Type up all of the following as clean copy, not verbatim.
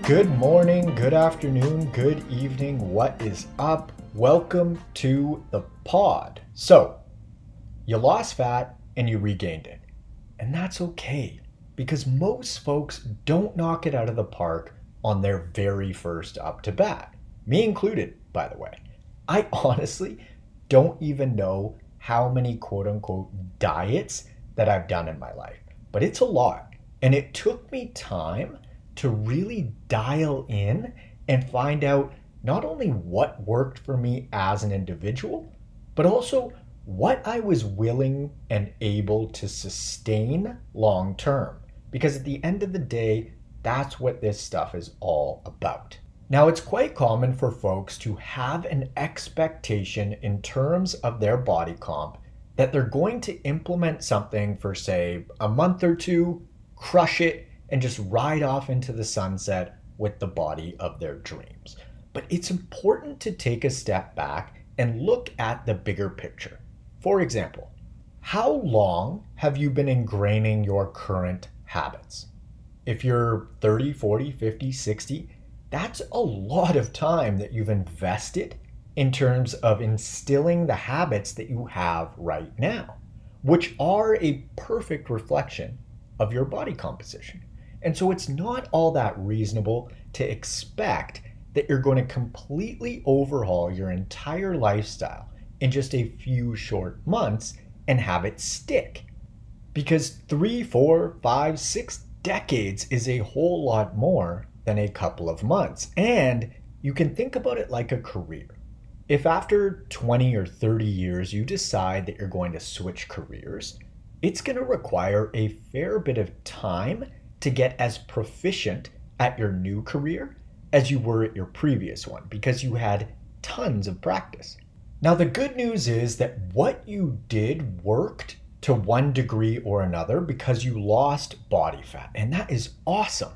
Good morning, good afternoon, good evening. What is up? Welcome to the pod. So, you lost fat and you regained it. And that's okay because most folks don't knock it out of the park on their very first up to bat. Me included, by the way. I honestly don't even know how many quote unquote diets that I've done in my life, but it's a lot. And it took me time to really dial in and find out not only what worked for me as an individual, but also what I was willing and able to sustain long term. Because at the end of the day, that's what this stuff is all about. Now, it's quite common for folks to have an expectation in terms of their body comp that they're going to implement something for, say, a month or two, crush it, and just ride off into the sunset with the body of their dreams. But it's important to take a step back and look at the bigger picture. For example, how long have you been ingraining your current habits? If you're 30, 40, 50, 60, that's a lot of time that you've invested in terms of instilling the habits that you have right now, which are a perfect reflection of your body composition. And so it's not all that reasonable to expect that you're going to completely overhaul your entire lifestyle in just a few short months and have it stick. Because 3, 4, 5, 6 decades is a whole lot more than a couple of months. And you can think about it like a career. If after 20 or 30 years you decide that you're going to switch careers, it's going to require a fair bit of time to get as proficient at your new career as you were at your previous one because you had tons of practice. Now, the good news is that what you did worked to one degree or another because you lost body fat, and that is awesome.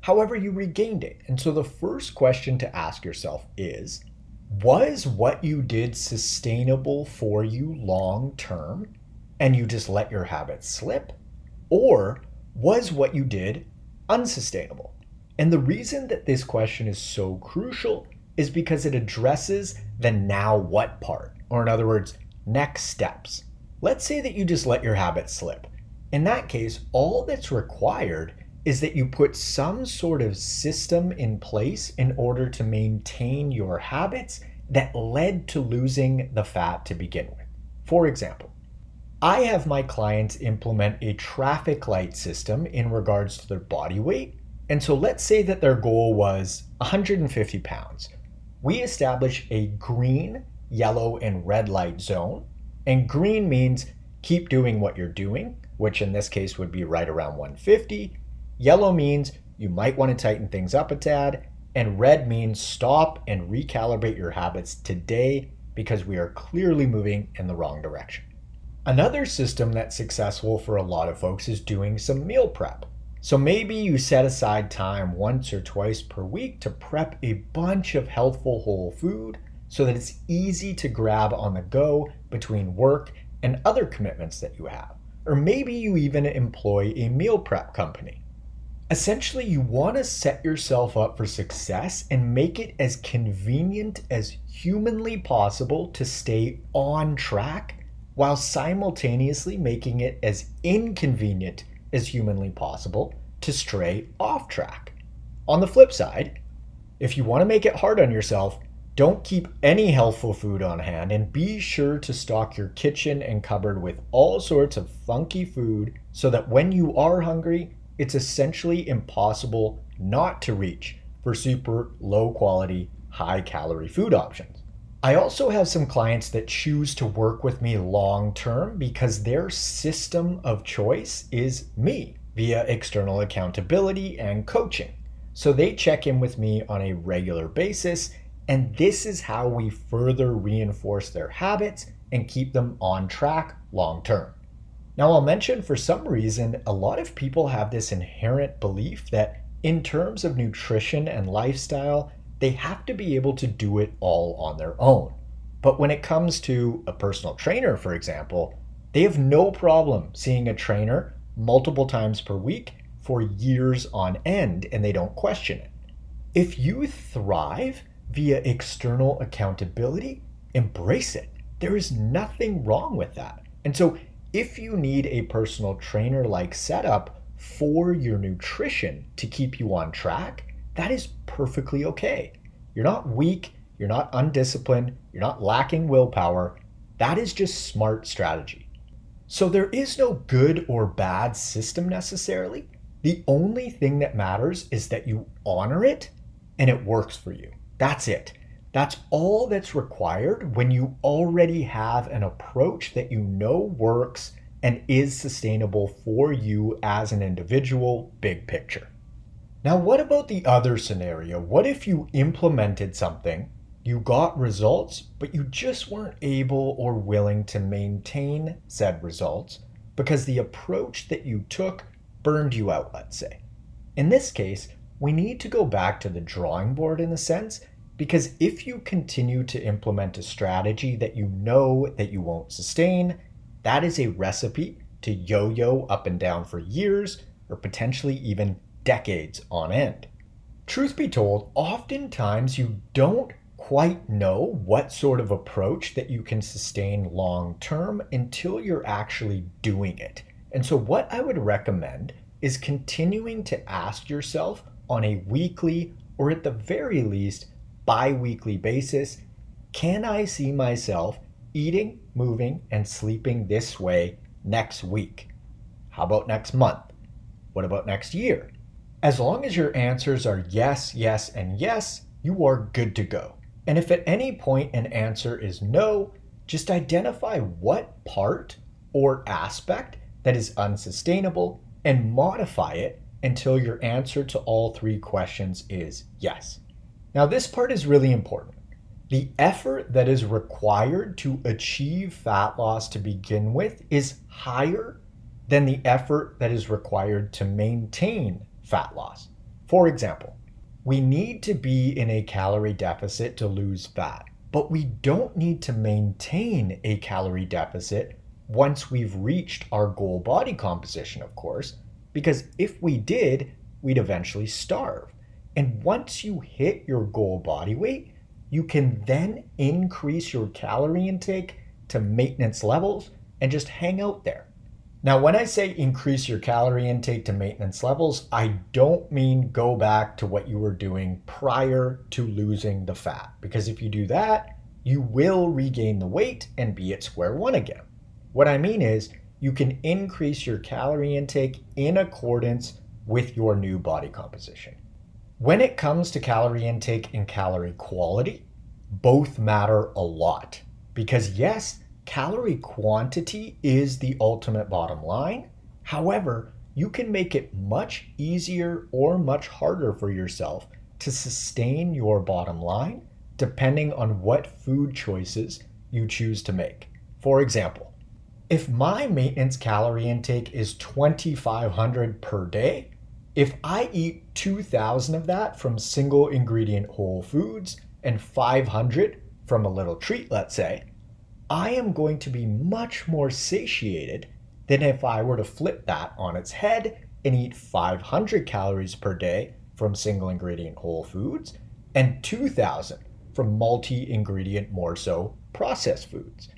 However, you regained it. And so the first question to ask yourself is, was what you did sustainable for you long term and you just let your habits slip? Or was what you did unsustainable? And the reason that this question is so crucial is because it addresses the now what part, or in other words, next steps. Let's say that you just let your habits slip. In that case, all that's required is that you put some sort of system in place in order to maintain your habits that led to losing the fat to begin with. For example, I have my clients implement a traffic light system in regards to their body weight. And so let's say that their goal was 150 pounds. We establish a green, yellow, and red light zone. And green means keep doing what you're doing, which in this case would be right around 150. Yellow means you might want to tighten things up a tad. And red means stop and recalibrate your habits today because we are clearly moving in the wrong direction. Another system that's successful for a lot of folks is doing some meal prep. So maybe you set aside time once or twice per week to prep a bunch of healthful whole food so that it's easy to grab on the go between work and other commitments that you have. Or maybe you even employ a meal prep company. Essentially, you want to set yourself up for success and make it as convenient as humanly possible to stay on track while simultaneously making it as inconvenient as humanly possible to stray off track. On the flip side, if you want to make it hard on yourself, don't keep any healthful food on hand and be sure to stock your kitchen and cupboard with all sorts of funky food so that when you are hungry, it's essentially impossible not to reach for super low quality, high calorie food options. I also have some clients that choose to work with me long term because their system of choice is me via external accountability and coaching. So they check in with me on a regular basis, and this is how we further reinforce their habits and keep them on track long term. Now, I'll mention for some reason, a lot of people have this inherent belief that in terms of nutrition and lifestyle, they have to be able to do it all on their own. But when it comes to a personal trainer, for example, they have no problem seeing a trainer multiple times per week for years on end, and they don't question it. If you thrive via external accountability, embrace it. There is nothing wrong with that. And so, if you need a personal trainer like setup for your nutrition to keep you on track, that is perfectly okay. You're not weak, you're not undisciplined, you're not lacking willpower. That is just smart strategy. So there is no good or bad system necessarily. The only thing that matters is that you honor it and it works for you. That's it. That's all that's required when you already have an approach that you know works and is sustainable for you as an individual, big picture. Now, what about the other scenario? What if you implemented something, you got results, but you just weren't able or willing to maintain said results because the approach that you took burned you out, let's say? In this case, we need to go back to the drawing board in a sense, because if you continue to implement a strategy that you know that you won't sustain, that is a recipe to yo-yo up and down for years or potentially even decades on end. Truth be told, oftentimes you don't quite know what sort of approach that you can sustain long term until you're actually doing it. And so, what I would recommend is continuing to ask yourself on a weekly or at the very least bi weekly basis, can I see myself eating, moving, and sleeping this way next week? How about next month? What about next year? As long as your answers are yes, yes, and yes, you are good to go. And if at any point an answer is no, just identify what part or aspect that is unsustainable and modify it until your answer to all three questions is yes. Now, this part is really important. The effort that is required to achieve fat loss to begin with is higher than the effort that is required to maintain fat loss. For example, we need to be in a calorie deficit to lose fat, but we don't need to maintain a calorie deficit once we've reached our goal body composition, of course, because if we did, we'd eventually starve. And once you hit your goal body weight, you can then increase your calorie intake to maintenance levels and just hang out there. Now, when I say increase your calorie intake to maintenance levels, I don't mean go back to what you were doing prior to losing the fat, because if you do that, you will regain the weight and be at square one again. What I mean is you can increase your calorie intake in accordance with your new body composition. When it comes to calorie intake and calorie quality, both matter a lot because yes, calorie quantity is the ultimate bottom line. However, you can make it much easier or much harder for yourself to sustain your bottom line depending on what food choices you choose to make. For example, if my maintenance calorie intake is 2,500 per day, if I eat 2,000 of that from single ingredient whole foods and 500 from a little treat, let's say, I am going to be much more satiated than if I were to flip that on its head and eat 500 calories per day from single ingredient whole foods and 2,000 from multi-ingredient, more so processed foods.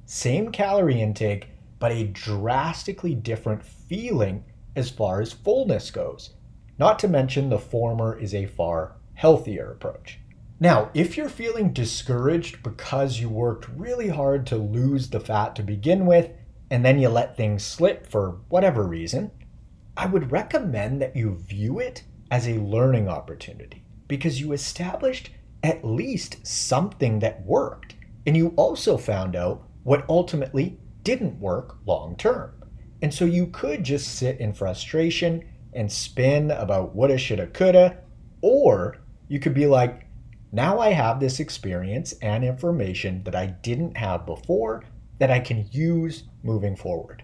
Same calorie intake, but a drastically different feeling as far as fullness goes. Not to mention the former is a far healthier approach. Now, if you're feeling discouraged because you worked really hard to lose the fat to begin with, and then you let things slip for whatever reason, I would recommend that you view it as a learning opportunity because you established at least something that worked, and you also found out what ultimately didn't work long term. And so you could just sit in frustration and spin about woulda, shoulda, coulda, or you could be like, now I have this experience and information that I didn't have before that I can use moving forward.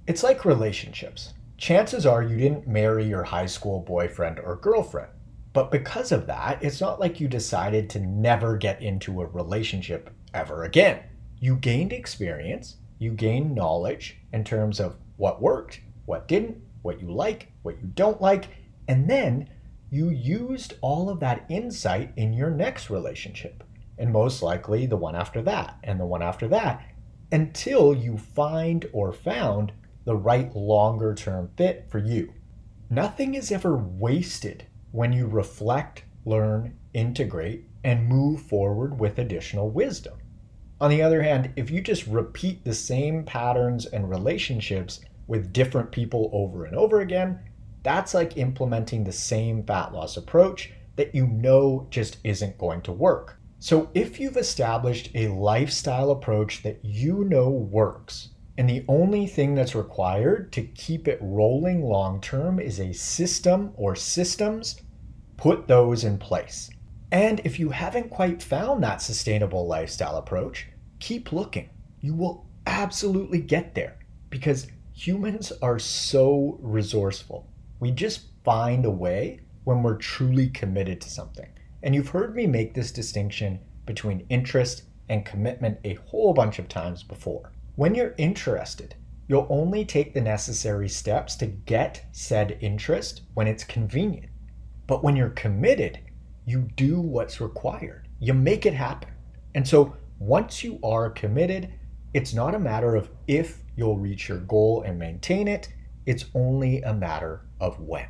It's like relationships. Chances are you didn't marry your high school boyfriend or girlfriend. But because of that, it's not like you decided to never get into a relationship ever again. You gained experience, you gained knowledge in terms of what worked, what didn't, what you like, what you don't like, and then you used all of that insight in your next relationship, and most likely the one after that, and the one after that, until you find or found the right longer term fit for you. Nothing is ever wasted when you reflect, learn, integrate, and move forward with additional wisdom. On the other hand, if you just repeat the same patterns and relationships with different people over and over again, that's like implementing the same fat loss approach that you know just isn't going to work. So if you've established a lifestyle approach that you know works, and the only thing that's required to keep it rolling long term is a system or systems, put those in place. And if you haven't quite found that sustainable lifestyle approach, keep looking. You will absolutely get there because humans are so resourceful. We just find a way when we're truly committed to something. And you've heard me make this distinction between interest and commitment a whole bunch of times before. When you're interested, you'll only take the necessary steps to get said interest when it's convenient. But when you're committed, you do what's required. You make it happen. And so once you are committed, it's not a matter of if you'll reach your goal and maintain it, it's only a matter of when.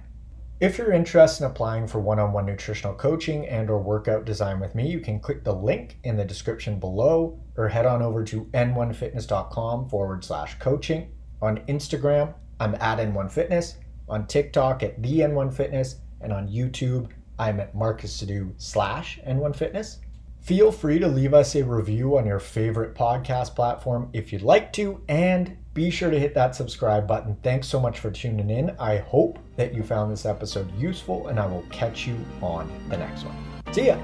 If you're interested in applying for one-on-one nutritional coaching and or workout design with me, you can click the link in the description below or head on over to n1fitness.com/coaching. On Instagram, I'm at N1Fitness. On TikTok at the N1Fitness. And on YouTube, I'm at MarcusSadu/N1Fitness. Feel free to leave us a review on your favorite podcast platform if you'd like to, and be sure to hit that subscribe button. Thanks so much for tuning in. I hope that you found this episode useful, and I will catch you on the next one. See ya!